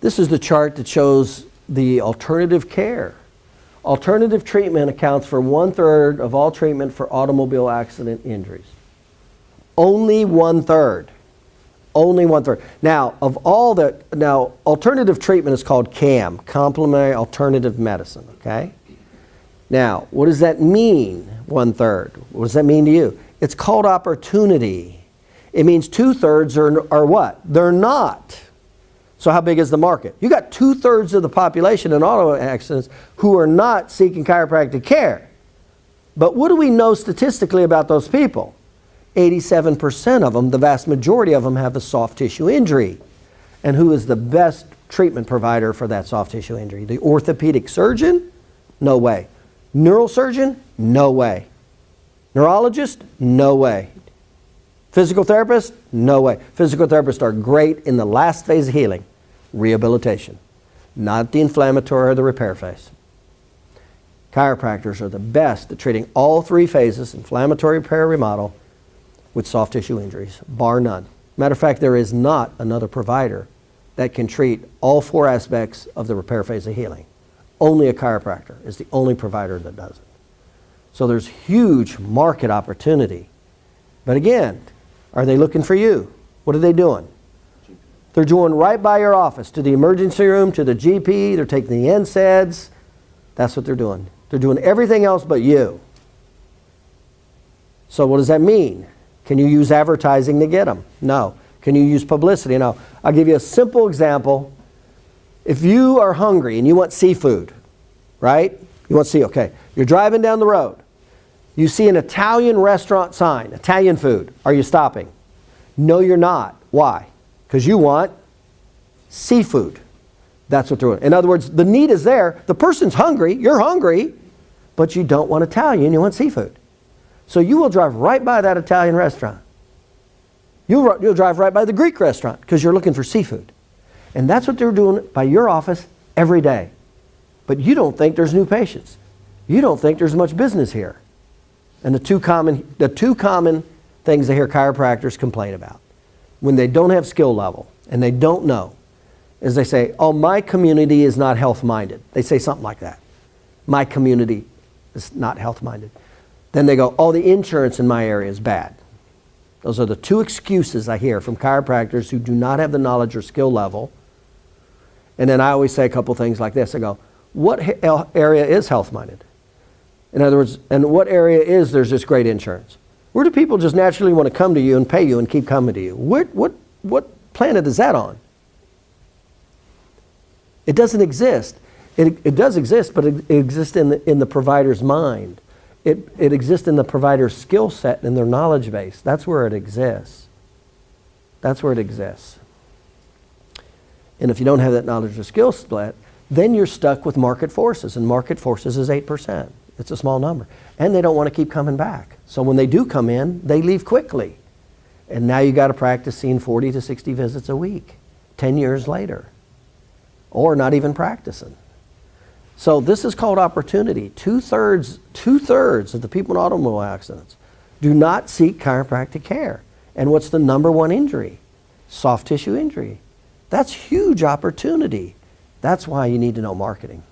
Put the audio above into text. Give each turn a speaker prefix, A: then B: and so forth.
A: This is the chart that shows the alternative care. Alternative treatment accounts for 1/3 of all treatment for automobile accident injuries. Only 1/3. Only 1/3. Now, alternative treatment is called CAM, complementary alternative medicine, okay? Now, what does that mean, 1/3? What does that mean to you? It's called opportunity. It means 2/3 are what? They're not. So how big is the market? You got 2/3 of the population in auto accidents who are not seeking chiropractic care. But what do we know statistically about those people? 87% of them, the vast majority of them, have a soft tissue injury. And who is the best treatment provider for that soft tissue injury? The orthopedic surgeon? No way. Neurosurgeon? No way. Neurologist? No way. Physical therapist? No way. Physical therapists are great in the last phase of healing, rehabilitation, not the inflammatory or the repair phase. Chiropractors are the best at treating all three phases, inflammatory, repair, remodel, with soft tissue injuries, bar none. Matter of fact, there is not another provider that can treat all four aspects of the repair phase of healing. Only a chiropractor is the only provider that does it. So there's huge market opportunity. But again, are they looking for you? What are they doing? They're going right by your office, to the emergency room, to the GP, they're taking the NSAIDs. That's what they're doing. They're doing everything else but you. So what does that mean? Can you use advertising to get them? No. Can you use publicity? No. I'll give you a simple example. If you are hungry and you want seafood, right? You want okay. You're driving down the road. You see an Italian restaurant sign, Italian food. Are you stopping? No, you're not. Why? Because you want seafood. That's what they're doing. In other words, the need is there. The person's hungry. You're hungry, but you don't want Italian. You want seafood. So you will drive right by that Italian restaurant. You'll drive right by the Greek restaurant because you're looking for seafood. And that's what they're doing by your office every day. But you don't think there's new patients. You don't think there's much business here. And the two common things I hear chiropractors complain about when they don't have skill level and they don't know is they say, oh, my community is not health-minded. They say something like that. My community is not health-minded. Then they go, oh, the insurance in my area is bad. Those are the two excuses I hear from chiropractors who do not have the knowledge or skill level. And then I always say a couple things like this. I go, what area is health-minded? In other words, and what area is there's just great insurance? Where do people just naturally want to come to you and pay you and keep coming to you? What planet is that on? It doesn't exist. It does exist, but it exists in the provider's mind. It exists in the provider's skill set and their knowledge base. That's where it exists. That's where it exists. And if you don't have that knowledge or skill set, then you're stuck with market forces, and market forces is 8%. It's a small number. And they don't want to keep coming back. So when they do come in, they leave quickly. And now you got to practice seeing 40 to 60 visits a week, 10 years later. Or not even practicing. So this is called opportunity. Two-thirds of the people in automobile accidents do not seek chiropractic care. And what's the number one injury? Soft tissue injury. That's huge opportunity. That's why you need to know marketing.